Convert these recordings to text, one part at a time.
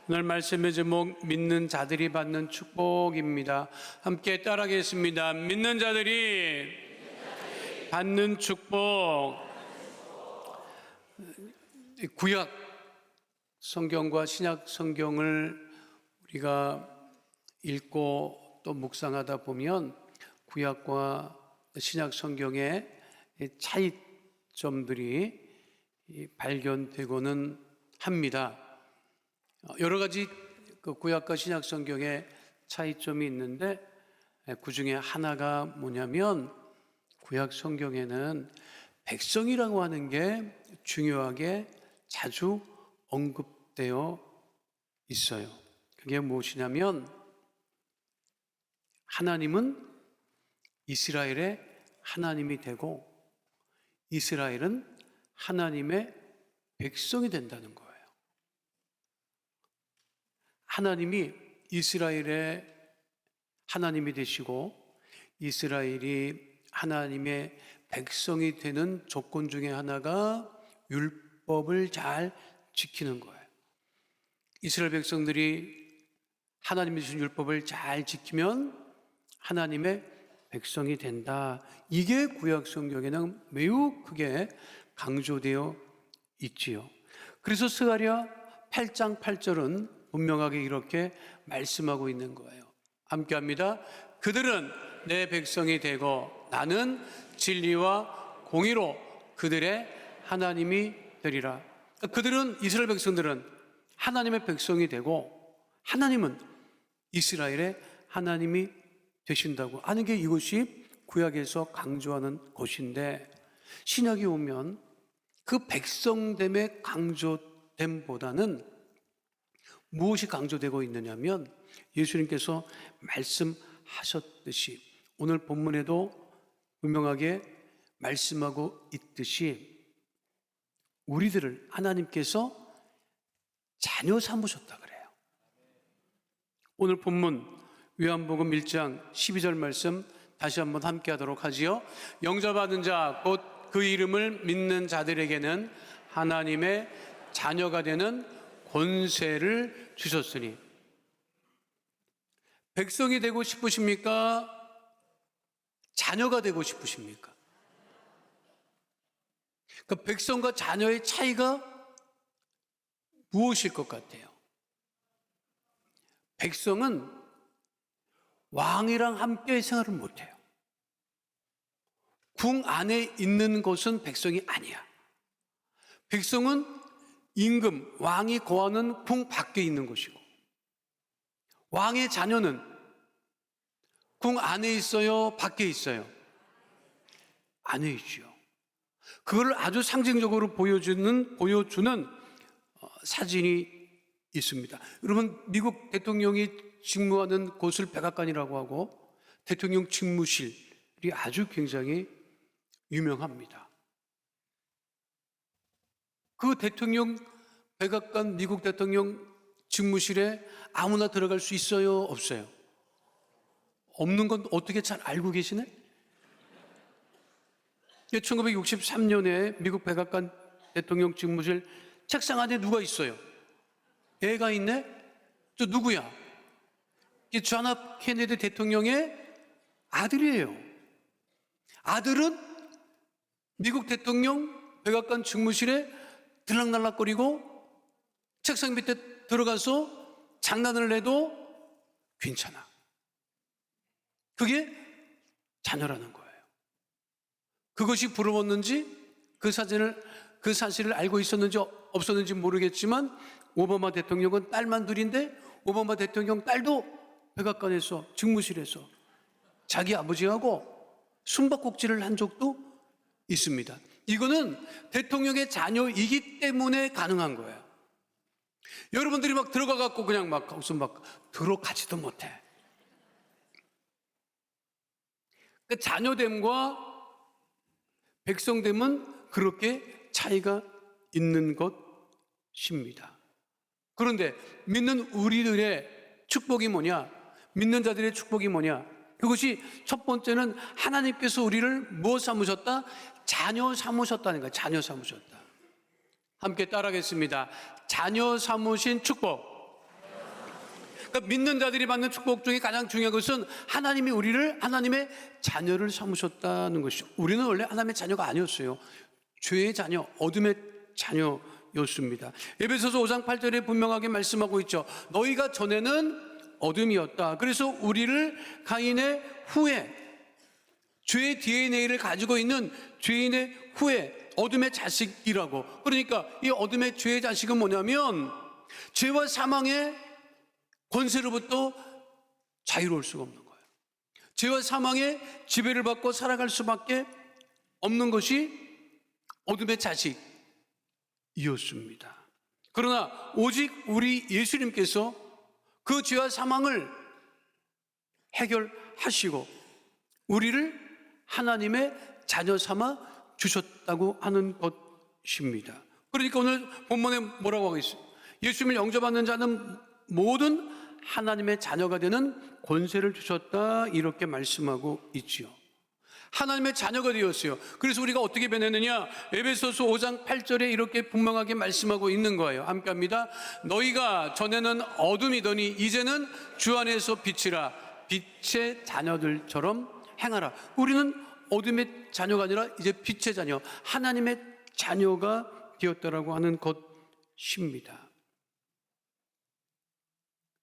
오늘 말씀의 제목 믿는 자들이 받는 축복입니다. 함께 따라하겠습니다. 믿는 자들이 받는 축복. 구약 성경과 신약 성경을 우리가 읽고 또 묵상하다 보면 구약과 신약 성경의 차이점들이 발견되고는 합니다. 여러 가지 구약과 신약 성경의 차이점이 있는데 그 중에 하나가 뭐냐면 구약 성경에는 백성이라고 하는 게 중요하게 자주 언급되어 있어요. 그게 무엇이냐면 하나님은 이스라엘의 하나님이 되고 이스라엘은 하나님의 백성이 된다는 거예요. 하나님이 이스라엘의 하나님이 되시고 이스라엘이 하나님의 백성이 되는 조건 중에 하나가 율법을 잘 지키는 거예요. 이스라엘 백성들이 하나님이 주신 율법을 잘 지키면 하나님의 백성이 된다. 이게 구약 성경에는 매우 크게 강조되어 있지요. 그래서 스가랴 8장 8절은 분명하게 이렇게 말씀하고 있는 거예요. 함께 합니다. 그들은 내 백성이 되고 나는 진리와 공의로 그들의 하나님이 되리라. 그들은 이스라엘 백성들은 하나님의 백성이 되고 하나님은 이스라엘의 하나님이 되신다고 하는 게 이것이 구약에서 강조하는 것인데 신약이 오면 그 백성됨의 강조됨보다는 무엇이 강조되고 있느냐면 예수님께서 말씀하셨듯이 오늘 본문에도 분명하게 말씀하고 있듯이 우리들을 하나님께서 자녀 삼으셨다 그래요. 오늘 본문 요한복음 1장 12절 말씀 다시 한번 함께 하도록 하지요. 영접받은 자 곧 그 이름을 믿는 자들에게는 하나님의 자녀가 되는 권세를 주셨으니. 백성이 되고 싶으십니까? 자녀가 되고 싶으십니까? 그 백성과 자녀의 차이가 무엇일 것 같아요? 백성은 왕이랑 함께 생활을 못해요. 궁 안에 있는 것은 백성이 아니야. 백성은 임금, 왕이 거하는 궁 밖에 있는 것이고 왕의 자녀는 궁 안에 있어요? 밖에 있어요? 안에 있죠. 그걸 아주 상징적으로 보여주는 사진이 있습니다. 여러분 미국 대통령이 직무하는 곳을 백악관이라고 하고 대통령 직무실이 아주 굉장히 유명합니다. 그 대통령 백악관 미국 대통령 직무실에 아무나 들어갈 수 있어요? 없어요? 없는 건 어떻게 잘 알고 계시네? 1963년에 미국 백악관 대통령 직무실 책상 안에 누가 있어요? 애가 있네? 저 누구야? 존 F 케네디 대통령의 아들이에요. 아들은 미국 대통령 백악관 직무실에 들락날락거리고 책상 밑에 들어가서 장난을 해도 괜찮아. 그게 자녀라는 거예요. 그것이 부러웠는지 그 사실을 알고 있었는지 없었는지 모르겠지만 오바마 대통령은 딸만 둘인데 오바마 대통령 딸도 백악관에서 직무실에서 자기 아버지하고 숨바꼭질을 한 적도 있습니다. 이거는 대통령의 자녀이기 때문에 가능한 거예요. 여러분들이 막 들어가 갖고 그냥 무슨 들어가지도 못해. 그 자녀됨과 백성됨은 그렇게 차이가 있는 것입니다. 그런데 믿는 우리들의 축복이 뭐냐? 믿는 자들의 축복이 뭐냐? 그것이 첫 번째는 하나님께서 우리를 무엇 삼으셨다? 자녀 삼으셨다는 거예요. 자녀 삼으셨다. 함께 따라하겠습니다. 자녀 삼으신 축복. 그러니까 믿는 자들이 받는 축복 중에 가장 중요한 것은 하나님이 우리를 하나님의 자녀를 삼으셨다는 것이죠. 우리는 원래 하나님의 자녀가 아니었어요. 죄의 자녀, 어둠의 자녀였습니다. 에베소서 5장 8절에 분명하게 말씀하고 있죠. 너희가 전에는 어둠이었다. 그래서 우리를 가인의 후에, 죄의 DNA를 가지고 있는 죄인의 후에, 어둠의 자식이라고. 그러니까 이 어둠의 죄의 자식은 뭐냐면 죄와 사망의 권세로부터 자유로울 수가 없는 거예요. 죄와 사망의 지배를 받고 살아갈 수밖에 없는 것이 어둠의 자식이었습니다. 그러나 오직 우리 예수님께서 그 죄와 사망을 해결하시고 우리를 하나님의 자녀 삼아 주셨다고 하는 것입니다. 그러니까 오늘 본문에 뭐라고 하고 있어요? 예수님을 영접하는 자는 모든 하나님의 자녀가 되는 권세를 주셨다, 이렇게 말씀하고 있지요. 하나님의 자녀가 되었어요. 그래서 우리가 어떻게 변했느냐? 에베소서 5장 8절에 이렇게 분명하게 말씀하고 있는 거예요. 함께 합니다. 너희가 전에는 어둠이더니 이제는 주 안에서 빛이라, 빛의 자녀들처럼 행하라. 우리는 어둠의 자녀가 아니라 이제 빛의 자녀, 하나님의 자녀가 되었다라고 하는 것입니다.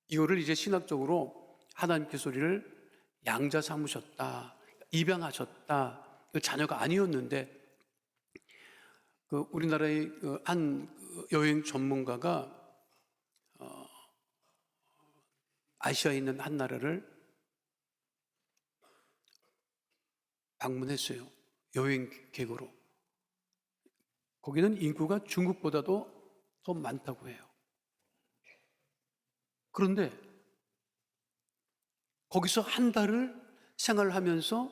이거를 이제 신학적으로 하나님께서 우리를 양자 삼으셨다, 입양하셨다, 자녀가 아니었는데, 우리나라의 한 여행 전문가가 아시아에 있는 한 나라를 방문했어요. 여행객으로. 거기는 인구가 중국보다도 더 많다고 해요. 그런데 거기서 한 달을 생활하면서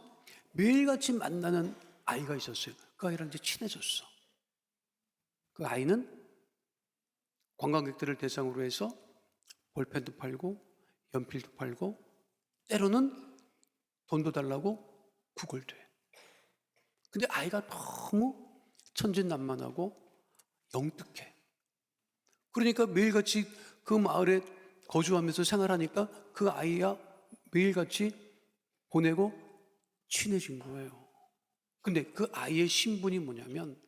매일같이 만나는 아이가 있었어요. 그 아이랑 이제 친해졌어. 그 아이는 관광객들을 대상으로 해서 볼펜도 팔고 연필도 팔고 때로는 돈도 달라고 구걸도 해. 근데 아이가 너무 천진난만하고 영특해. 그러니까 매일같이 그 마을에 거주하면서 생활하니까 그 아이야 매일같이 보내고 친해진 거예요. 근데 그 아이의 신분이 뭐냐면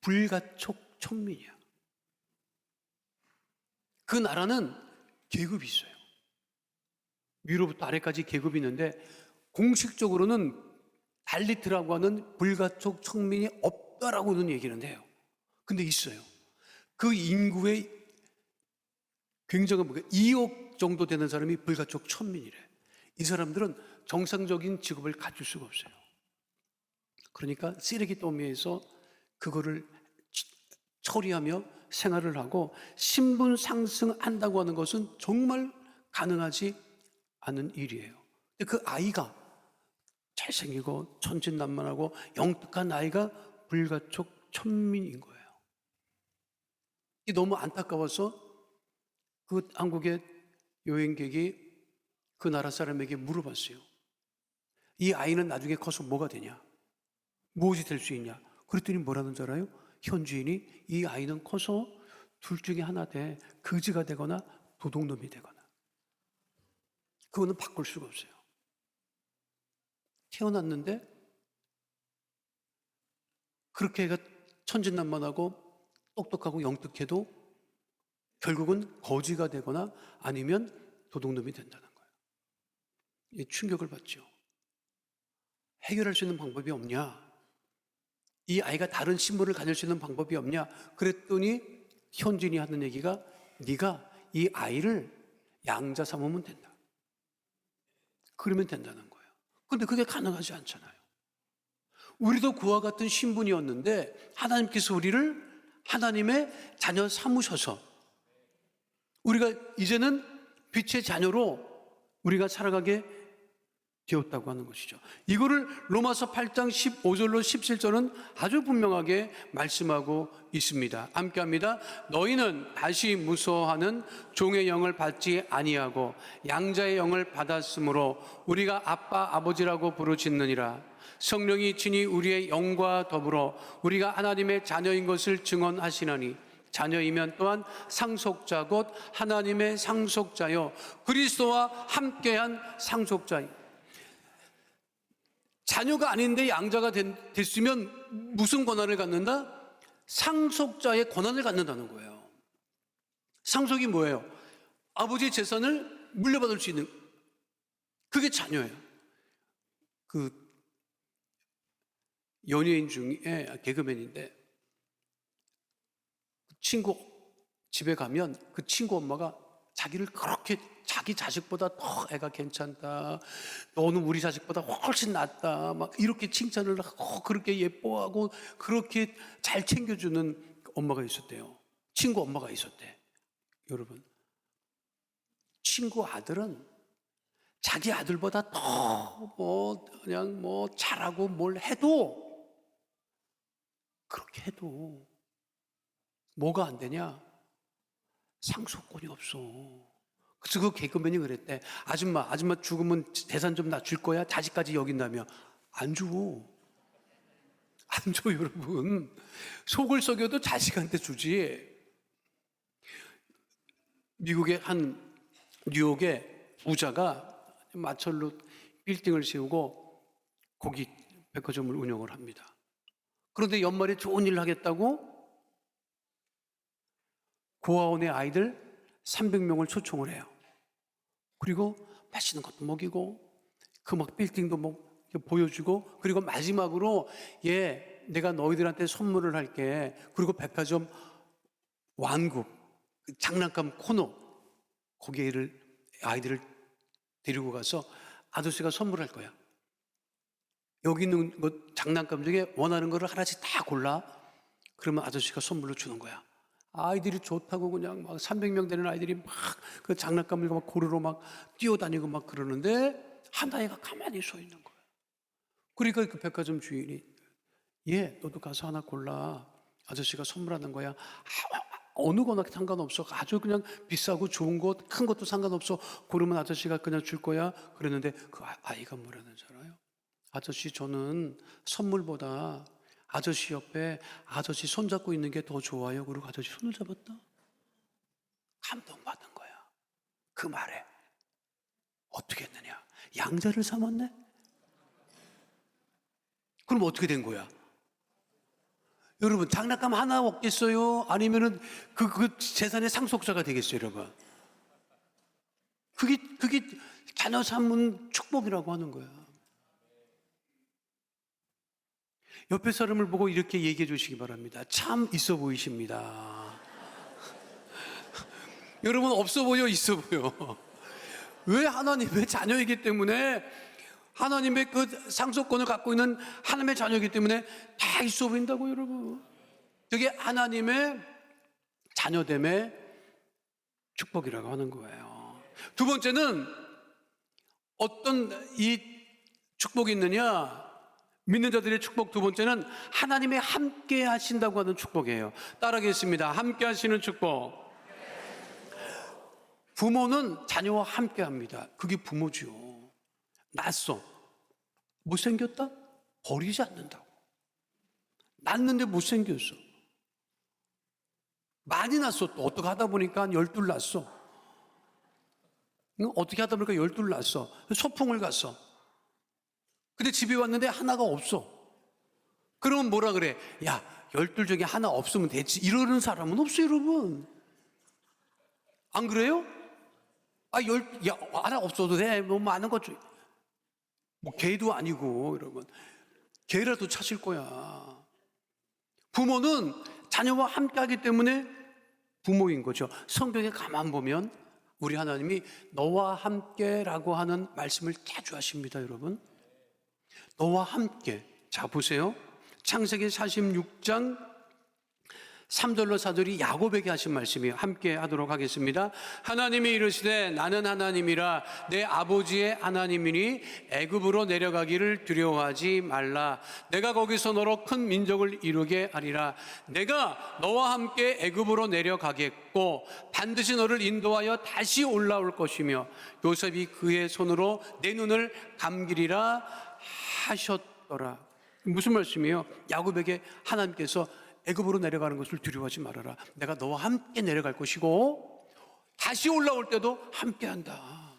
불가촉 천민이야. 그 나라는 계급이 있어요. 위로부터 아래까지 계급이 있는데 공식적으로는 달리트라고 하는 불가촉 천민이 없다라고는 얘기는 해요. 근데 있어요. 그 인구의 굉장한 2억 정도 되는 사람이 불가촉 천민이래. 이 사람들은 정상적인 직업을 가질 수가 없어요. 그러니까 쓰레기 더미에서 그거를 처리하며 생활을 하고 신분 상승한다고 하는 것은 정말 가능하지 않은 일이에요. 근데 그 아이가 잘생기고 천진난만하고 영특한 아이가 불가촉 천민인 거예요. 이 너무 안타까워서 그 한국의 여행객이 그 나라 사람에게 물어봤어요. 이 아이는 나중에 커서 뭐가 되냐? 무엇이 될 수 있냐? 그랬더니 뭐라는 줄 알아요? 현지인이 이 아이는 커서 둘 중에 하나 돼. 거지가 되거나 도둑놈이 되거나. 그거는 바꿀 수가 없어요. 태어났는데 그렇게 애가 천진난만하고 똑똑하고 영특해도 결국은 거지가 되거나 아니면 도둑놈이 된다는 거예요. 이 충격을 받죠. 해결할 수 있는 방법이 없냐? 이 아이가 다른 신분을 가질 수 있는 방법이 없냐? 그랬더니 현진이 하는 얘기가 네가 이 아이를 양자 삼으면 된다. 그러면 된다는 거예요. 그런데 그게 가능하지 않잖아요. 우리도 그와 같은 신분이었는데 하나님께서 우리를 하나님의 자녀 삼으셔서 우리가 이제는 빛의 자녀로 우리가 살아가게 되었다고 하는 것이죠. 이거를 로마서 8장 15절로 17절은 아주 분명하게 말씀하고 있습니다. 함께 합니다. 너희는 다시 무서워하는 종의 영을 받지 아니하고 양자의 영을 받았으므로 우리가 아빠 아버지라고 부르짖느니라. 성령이 친히 우리의 영과 더불어 우리가 하나님의 자녀인 것을 증언하시나니 자녀이면 또한 상속자 곧 하나님의 상속자요 그리스도와 함께한 상속자요. 자녀가 아닌데 양자가 됐으면 무슨 권한을 갖는다? 상속자의 권한을 갖는다는 거예요. 상속이 뭐예요? 아버지의 재산을 물려받을 수 있는, 그게 자녀예요. 그 연예인 중에 개그맨인데 친구 집에 가면 그 친구 엄마가 자기를 그렇게 자기 자식보다 더 애가 괜찮다, 너는 우리 자식보다 훨씬 낫다, 막 이렇게 칭찬을 하고 그렇게 예뻐하고 그렇게 잘 챙겨주는 엄마가 있었대요. 친구 엄마가 있었대. 여러분, 친구 아들은 자기 아들보다 더 그냥 잘하고 뭘 해도, 그렇게 해도 뭐가 안 되냐? 상속권이 없어. 그래서 그 개그맨이 그랬대. 아줌마 죽으면 재산 좀 나 줄 거야? 자식까지 여긴다며. 안 줘. 안 줘, 여러분. 속을 썩여도 자식한테 주지. 미국의 한 뉴욕의 부자가 마철로 빌딩을 세우고 고기 백화점을 운영을 합니다. 그런데 연말에 좋은 일을 하겠다고 고아원의 아이들 300명을 초청을 해요. 그리고 맛있는 것도 먹이고 그 막 빌딩도 보여주고, 그리고 마지막으로 내가 너희들한테 선물을 할게. 그리고 백화점 완국 장난감 코너 거기를 아이들을 데리고 가서 아저씨가 선물할 거야. 여기 있는 것 장난감 중에 원하는 거를 하나씩 다 골라. 그러면 아저씨가 선물로 주는 거야. 아이들이 좋다고 그냥 막 300명 되는 아이들이 막 그 장난감을 막 고르러 막 뛰어다니고 막 그러는데 한 아이가 가만히 서 있는 거야. 그러니까 그 백화점 주인이 너도 가서 하나 골라. 아저씨가 선물하는 거야. 어느 거나 상관없어. 아주 그냥 비싸고 좋은 것, 큰 것도 상관없어. 고르면 아저씨가 그냥 줄 거야. 그랬는데 그 아이가 뭐라는 줄 알아요? 아저씨, 저는 선물보다 아저씨 옆에 아저씨 손잡고 있는 게 더 좋아요. 그리고 아저씨 손을 잡았다. 감동받은 거야. 그 말에 어떻게 했느냐? 양자를 삼았네? 그럼 어떻게 된 거야? 여러분, 장난감 하나 없겠어요? 아니면은 그 재산의 상속자가 되겠어요, 여러분? 그게 자녀 삼은 축복이라고 하는 거야. 옆에 사람을 보고 이렇게 얘기해 주시기 바랍니다. 참 있어 보이십니다. 여러분, 없어 보여, 있어 보여? 왜? 하나님의 자녀이기 때문에, 하나님의 그 상속권을 갖고 있는 하나님의 자녀이기 때문에 다 있어 보인다고, 여러분. 그게 하나님의 자녀됨의 축복이라고 하는 거예요. 두 번째는 어떤 이 축복이 있느냐? 믿는 자들의 축복 두 번째는 하나님의 함께 하신다고 하는 축복이에요. 따라하겠습니다. 함께 하시는 축복. 부모는 자녀와 함께 합니다. 그게 부모죠. 낳았어. 못생겼다? 버리지 않는다고. 낳았는데 못생겼어. 많이 낳았어. 또 어떻게 하다 보니까 12 낳았어. 어떻게 하다 보니까 12 낳았어. 소풍을 갔어. 근데 집에 왔는데 하나가 없어. 그러면 뭐라 그래? 야, 12 중에 하나 없으면 됐지. 이러는 사람은 없어요, 여러분. 안 그래요? 하나 없어도 돼. 뭐 많은 것 좀. 개도 아니고, 여러분. 개라도 찾을 거야. 부모는 자녀와 함께 하기 때문에 부모인 거죠. 성경에 가만 보면 우리 하나님이 너와 함께라고 하는 말씀을 자주 하십니다, 여러분. 너와 함께. 자, 보세요. 창세기 46장 3절로 4절이 야곱에게 하신 말씀이에요. 함께 하도록 하겠습니다. 하나님이 이르시되 나는 하나님이라 내 아버지의 하나님이니 애굽으로 내려가기를 두려워하지 말라. 내가 거기서 너로 큰 민족을 이루게 하리라. 내가 너와 함께 애굽으로 내려가겠고 반드시 너를 인도하여 다시 올라올 것이며 요셉이 그의 손으로 내 눈을 감기리라 하셨더라. 무슨 말씀이에요? 야곱에게 하나님께서 애굽으로 내려가는 것을 두려워하지 말아라. 내가 너와 함께 내려갈 것이고 다시 올라올 때도 함께한다.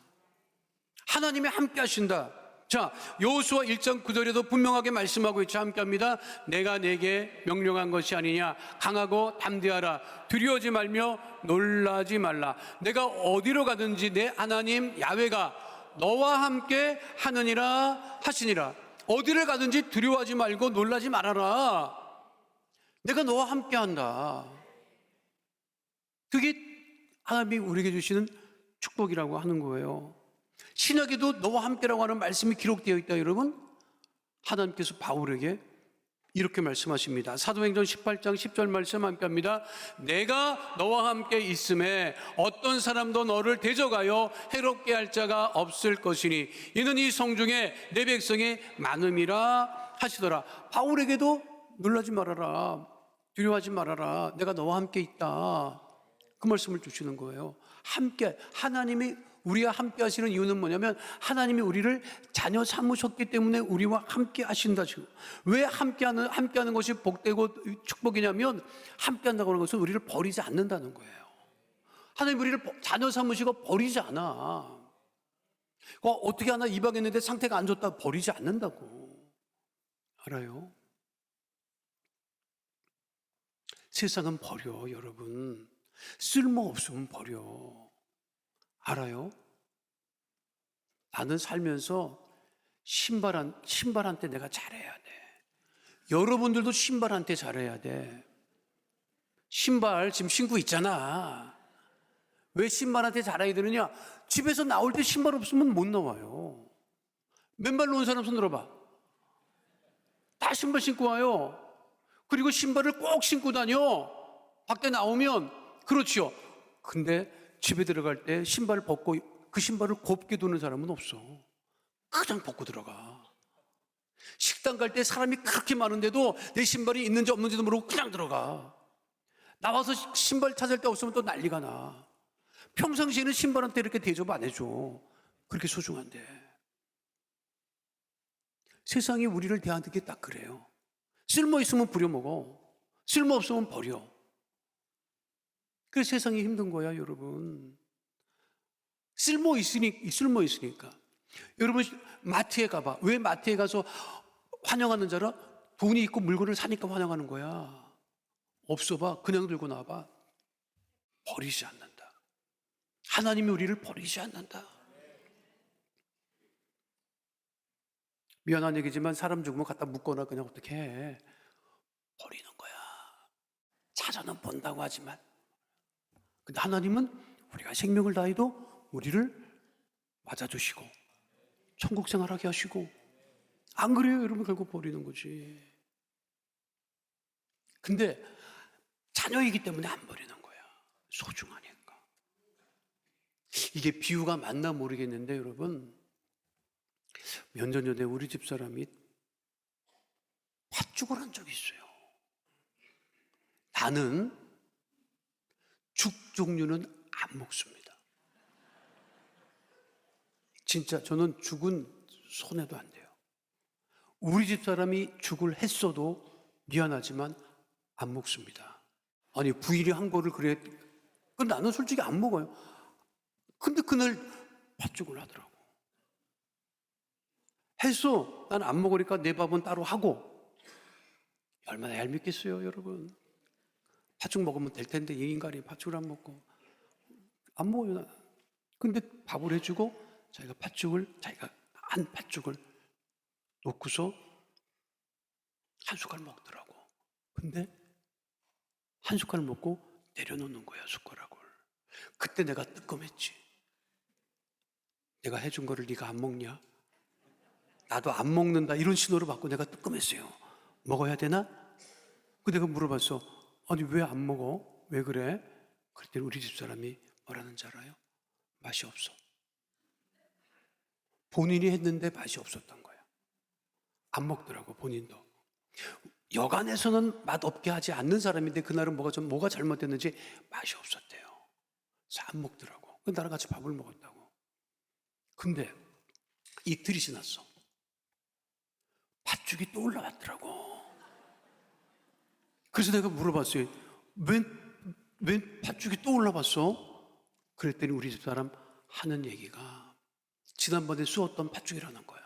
하나님이 함께 하신다. 자, 여호수아 1장 9절에도 분명하게 말씀하고 있죠. 함께합니다. 내가 내게 명령한 것이 아니냐. 강하고 담대하라. 두려워하지 말며 놀라지 말라. 내가 어디로 가든지 내 하나님 야훼가 너와 함께 하느니라 하시니라. 어디를 가든지 두려워하지 말고 놀라지 말아라. 내가 너와 함께 한다. 그게 하나님이 우리에게 주시는 축복이라고 하는 거예요. 신약에도 너와 함께라고 하는 말씀이 기록되어 있다, 여러분. 하나님께서 바울에게 이렇게 말씀하십니다. 사도행전 18장 10절 말씀 함께합니다. 내가 너와 함께 있음에 어떤 사람도 너를 대적하여 해롭게 할 자가 없을 것이니 이는 이 성중에 내 백성이 많음이라 하시더라. 바울에게도 놀라지 말아라, 두려워하지 말아라, 내가 너와 함께 있다, 그 말씀을 주시는 거예요. 함께, 하나님이 우리와 함께 하시는 이유는 뭐냐면 하나님이 우리를 자녀 삼으셨기 때문에 우리와 함께 하신다. 지금 왜 함께하는 것이 복되고 축복이냐면 함께한다고 하는 것은 우리를 버리지 않는다는 거예요. 하나님 우리를 자녀 삼으시고 버리지 않아. 어떻게 하나 입양했는데 상태가 안 좋다 버리지 않는다고. 알아요? 세상은 버려, 여러분. 쓸모없으면 버려. 알아요? 나는 살면서 신발한테 내가 잘해야 돼. 여러분들도 신발한테 잘해야 돼. 신발 지금 신고 있잖아. 왜 신발한테 잘해야 되느냐? 집에서 나올 때 신발 없으면 못 나와요. 맨발로 온 사람 손 들어봐. 다 신발 신고 와요. 그리고 신발을 꼭 신고 다녀. 밖에 나오면. 그렇지요. 근데 집에 들어갈 때 신발을 벗고 그 신발을 곱게 두는 사람은 없어. 그냥 벗고 들어가. 식당 갈 때 사람이 그렇게 많은데도 내 신발이 있는지 없는지도 모르고 그냥 들어가. 나와서 신발 찾을 데 없으면 또 난리가 나. 평상시에는 신발한테 이렇게 대접 안 해줘. 그렇게 소중한데. 세상이 우리를 대하는 게 딱 그래요. 쓸모 있으면 부려먹어. 쓸모 없으면 버려. 그래서 세상이 힘든 거야, 여러분. 쓸모 있으니까. 여러분, 마트에 가봐. 왜 마트에 가서 환영하는 자라? 돈이 있고 물건을 사니까 환영하는 거야. 없어 봐. 그냥 들고 나와봐. 버리지 않는다. 하나님이 우리를 버리지 않는다. 미안한 얘기지만 사람 죽으면 갖다 묻거나 그냥 어떻게 해. 버리는 거야. 찾아는 본다고 하지만. 근데 하나님은 우리가 생명을 다해도 우리를 맞아주시고 천국 생활하게 하시고, 안 그래요? 여러분, 결국 버리는 거지. 근데 자녀이기 때문에 안 버리는 거야. 소중하니까. 이게 비유가 맞나 모르겠는데 여러분, 몇 년 전에 우리 집사람이 팥죽을 한 적이 있어요. 나는 죽 종류는 안 먹습니다. 진짜 저는 죽은 손에도 안 돼요. 우리 집사람이 죽을 했어도 미안하지만 안 먹습니다. 아니, 부인이 한 거를 그래. 나는 솔직히 안 먹어요. 근데 그날 팥죽을 하더라고. 했어. 난 안 먹으니까 내 밥은 따로 하고. 얼마나 얄밉겠어요, 여러분. 팥죽 먹으면 될 텐데 이 인간이 팥죽을 안 먹고. 안 먹어요, 나. 근데 밥을 해주고 자기가 한 팥죽을 놓고서 한 숟갈 먹더라고. 근데 한 숟갈 먹고 내려놓는 거야, 숟가락을. 그때 내가 뜨끔했지. 내가 해준 거를 네가 안 먹냐? 나도 안 먹는다, 이런 신호를 받고 내가 뜨끔했어요. 먹어야 되나? 그 내가 물어봤어. 아니, 왜 안 먹어? 왜 그래? 그랬더니 우리 집사람이 뭐라는지 알아요? 맛이 없어. 본인이 했는데 맛이 없었던 거야. 안 먹더라고, 본인도. 여간에서는 맛없게 하지 않는 사람인데 그날은 뭐가 잘못됐는지 맛이 없었대요. 그래서 안 먹더라고. 나랑 같이 밥을 먹었다고. 근데 이틀이 지났어. 팥죽이 또 올라왔더라고. 그래서 내가 물어봤어요. 웬 팥죽이 또 올라왔어? 그랬더니 우리 집사람 하는 얘기가 지난번에 쑤었던 팥죽이라는 거야.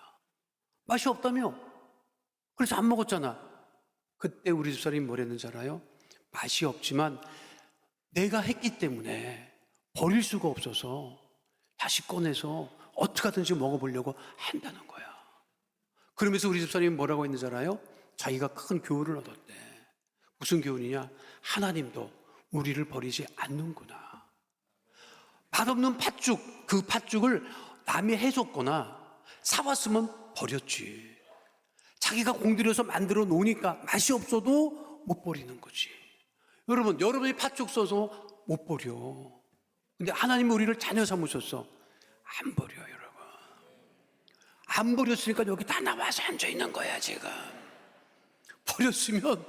맛이 없다며? 그래서 안 먹었잖아. 그때 우리 집사람이 뭐랬는지 알아요? 맛이 없지만 내가 했기 때문에 버릴 수가 없어서 다시 꺼내서 어떻게 하든지 먹어보려고 한다는 거야. 그러면서 우리 집사람이 뭐라고 했는지 알아요? 자기가 큰 교훈을 얻었대. 무슨 교훈이냐? 하나님도 우리를 버리지 않는구나. 맛없는 팥죽, 그 팥죽을 남이 해줬거나 사왔으면 버렸지. 자기가 공들여서 만들어 놓으니까 맛이 없어도 못 버리는 거지. 여러분이 팥죽 써서 못 버려. 근데 하나님이 우리를 자녀 삼으셨어. 안 버려요, 여러분. 안 버렸으니까 여기 다 나와서 앉아 있는 거야, 지금. 버렸으면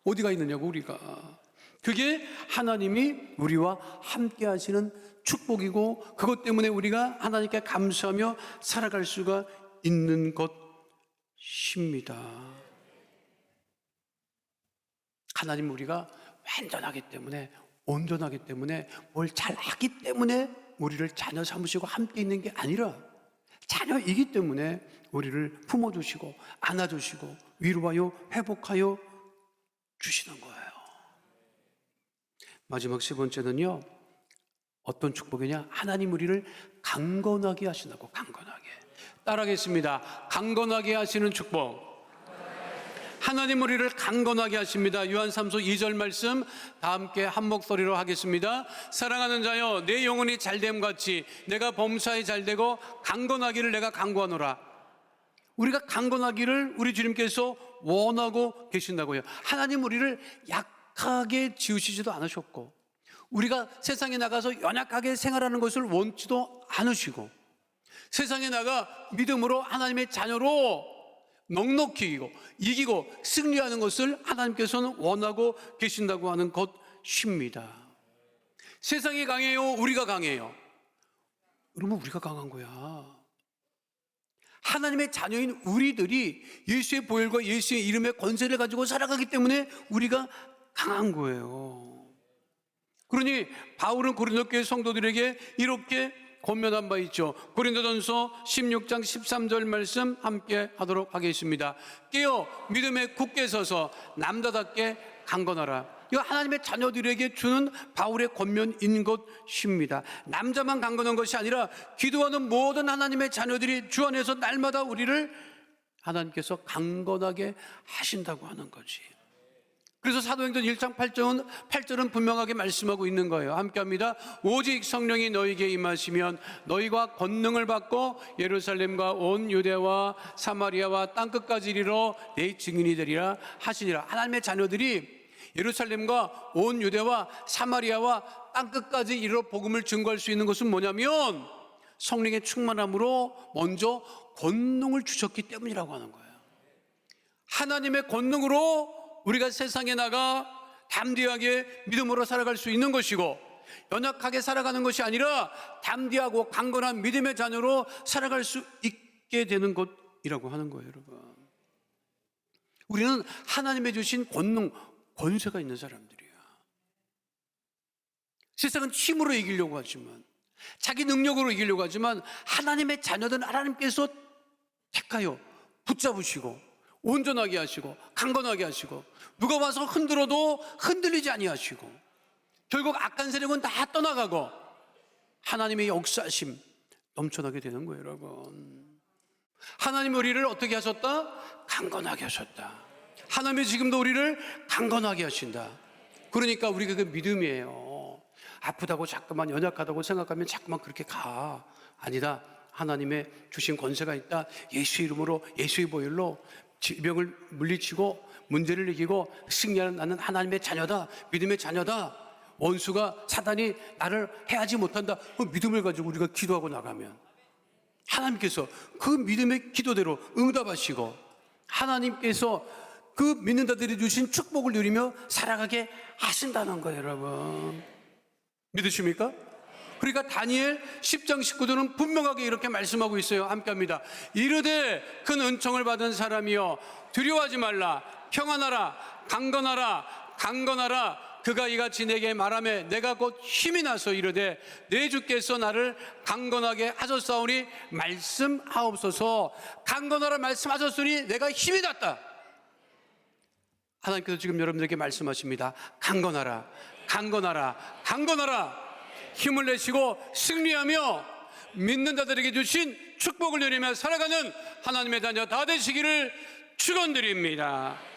어디가 있느냐고, 우리가. 그게 하나님이 우리와 함께 하시는 축복이고, 그것 때문에 우리가 하나님께 감사하며 살아갈 수가 있는 것입니다. 하나님 우리가 완전하기 때문에, 온전하기 때문에, 뭘 잘하기 때문에 우리를 자녀 삼으시고 함께 있는 게 아니라 자녀이기 때문에 우리를 품어주시고 안아주시고 위로하여 회복하여 주시는 거예요. 마지막 세 번째는요, 어떤 축복이냐? 하나님 우리를 강건하게 하신다고. 강건하게. 따라하겠습니다. 강건하게 하시는 축복. 하나님 우리를 강건하게 하십니다. 요한3서 2절 말씀 다 함께 한 목소리로 하겠습니다. 사랑하는 자여, 내 영혼이 잘됨 같이 내가 범사에 잘되고 강건하기를 내가 간구하노라. 우리가 강건하기를 우리 주님께서 원하고 계신다고요. 하나님 우리를 약하게 지으시지도 않으셨고, 우리가 세상에 나가서 연약하게 생활하는 것을 원치도 않으시고, 세상에 나가 믿음으로 하나님의 자녀로 넉넉히 이기고 승리하는 것을 하나님께서는 원하고 계신다고 하는 것입니다. 세상이 강해요? 우리가 강해요? 여러분, 우리가 강한 거야. 하나님의 자녀인 우리들이 예수의 보혈과 예수의 이름의 권세를 가지고 살아가기 때문에 우리가 강한 거예요. 그러니 바울은 고린도 교회 성도들에게 이렇게 권면한 바 있죠. 고린도전서 16장 13절 말씀 함께 하도록 하겠습니다. 깨어 믿음에 굳게 서서 남자답게 강건하라. 이거 하나님의 자녀들에게 주는 바울의 권면인 것입니다. 남자만 강건한 것이 아니라 기도하는 모든 하나님의 자녀들이 주 안에서 날마다 우리를 하나님께서 강건하게 하신다고 하는 거지. 그래서 사도행전 1장 8절은 분명하게 말씀하고 있는 거예요. 함께합니다. 오직 성령이 너희에게 임하시면 너희가 권능을 받고 예루살렘과 온 유대와 사마리아와 땅끝까지 이르러 내 증인이 되리라 하시니라. 하나님의 자녀들이 예루살렘과 온 유대와 사마리아와 땅끝까지 이르러 복음을 증거할 수 있는 것은 뭐냐면 성령의 충만함으로 먼저 권능을 주셨기 때문이라고 하는 거예요. 하나님의 권능으로 우리가 세상에 나가 담대하게 믿음으로 살아갈 수 있는 것이고, 연약하게 살아가는 것이 아니라 담대하고 강건한 믿음의 자녀로 살아갈 수 있게 되는 것이라고 하는 거예요, 여러분. 우리는 하나님의 주신 권능, 권세가 있는 사람들이야. 세상은 힘으로 이기려고 하지만, 자기 능력으로 이기려고 하지만, 하나님의 자녀들은 하나님께서 택하여 붙잡으시고 온전하게 하시고 강건하게 하시고, 누가 와서 흔들어도 흔들리지 아니하시고, 결국 악한 세력은 다 떠나가고 하나님의 역사심 넘쳐나게 되는 거예요, 여러분. 하나님이 우리를 어떻게 하셨다? 강건하게 하셨다. 하나님이 지금도 우리를 강건하게 하신다. 그러니까 우리가 그 믿음이에요. 아프다고 자꾸만, 연약하다고 생각하면 자꾸만 그렇게 가. 아니다. 하나님의 주신 권세가 있다. 예수 이름으로, 예수의 보혈로 질병을 물리치고 문제를 이기고 승리하는 나는 하나님의 자녀다. 믿음의 자녀다. 원수가, 사단이 나를 해하지 못한다. 그 믿음을 가지고 우리가 기도하고 나가면 하나님께서 그 믿음의 기도대로 응답하시고, 하나님께서 그 믿는 자들이 주신 축복을 누리며 살아가게 하신다는 거예요, 여러분. 믿으십니까? 그러니까 다니엘 10장 19절은 분명하게 이렇게 말씀하고 있어요. 함께합니다. 이르되 큰 은총을 받은 사람이여 두려워하지 말라. 평안하라, 강건하라, 강건하라. 그가 이같이 내게 말하며 내가 곧 힘이 나서 이르되 내 주께서 나를 강건하게 하셨사오니 말씀하옵소서. 강건하라 말씀하셨으니 내가 힘이 났다. 하나님께서 지금 여러분들에게 말씀하십니다. 강건하라, 강건하라, 강건하라. 힘을 내시고 승리하며 믿는 자들에게 주신 축복을 누리며 살아가는 하나님의 자녀 다 되시기를 축원드립니다.